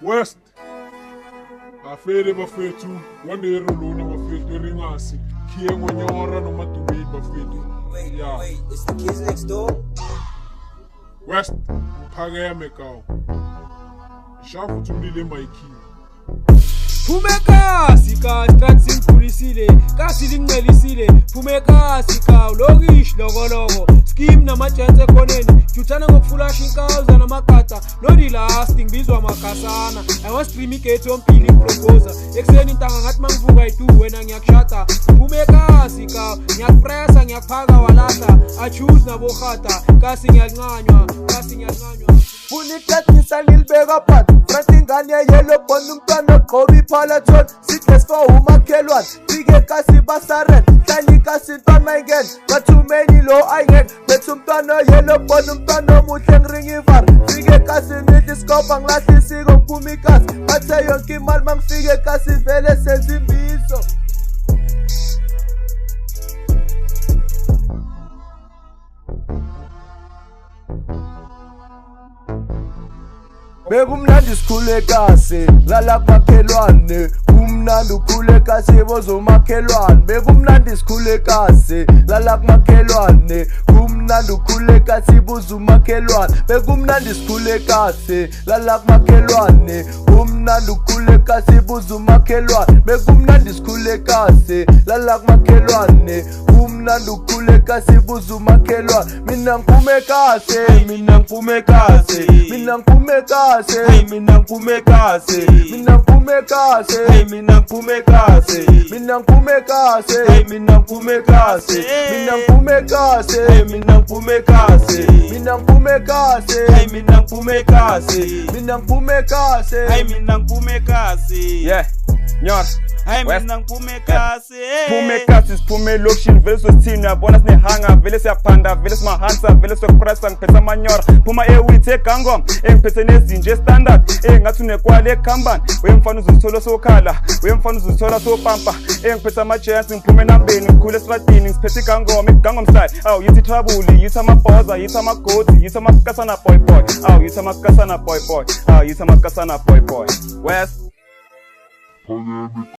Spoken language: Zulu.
West. Bafere bafethu wanero lona bafethu ringasi khiye ngonyora noma Dubai bafethu. Wait, it's the kids next door? West phakeme kawo. Shafu tumlile Mikey. Phumeka sika stratsing pulisile kasi lingelisile phumeka sika lokish lokoloko scheme namajantse ekhoneni juthana ngokufulash inkawuza namakata lodi lasting bizwa makasana I was stream igate yompili proposer ekseni intanga ngathi mangivuka i2 wena ngiyakushata phumeka sika ngiyakupressa ngiyakuphaka walahla I choose nabokhata kasi ngiyancanywa Unikatisa nilibeka phansi Franti ingane yellow bond umntwana ogqoba ipalaton Sickness for umakhelwane Fike kasi basaren Hlanye kasi intwana mayingene Bathumeni lo ayingene Bethu umntwana yellow bond umntwana omuhle ngiringa ivar Fike kasi nithi iskopa ngilahla isiko ngiphuma ikasi Bathe yonke imali mangifike kasi vele senza imbizo Bekumnandi sikhule kasi lala kumakhelwane kumnandi ukhule kasi bozomakhelwane bekumnandi sikhule kasi lala kumakhelwane kumnandi ukhule kasi bozomakhelwane bekumnandi sikhule kasi lala kumakhelwane kumnandi ukhule kasi bozomakhelwane bekumnandi sikhule kasi lala kumakhelwane kumnandi ukhule kasi bozomakhelwane mina ngiphume kasi mina ngiphume kasi mina ngiphume kasi mina ngiphume kasi mina ngiphume kasi mina ngiphume kasi mina ngiphume kasi mina ngiphume kasi mina ngiphume kasi mina ngiphume kasi mina ngiphume kasi mina ngiphume kasi mina ngiphume kasi mina ngiphume kasi yeah nyor mina ngiphume kasi Phume kasi siphume lokushini vele sosithini uyabona sinehanga vele siyaphanda vele simahansa vele sokupressa ngiphethe amanyora phuma ewithe egangom engiphethe nezinje standard ngathi unekwala ekhambani wemfana uzithola sokhala wemfana uzithola sopampa engiphethe ama-giants ngiphume enambeni ngikhule esitradini ngisiphethe igangom style awu yithi trouble yithi amabhoza yithi amagoti yithi amakasana boy awu yithi amakasana boy awu yithi amakasana boy West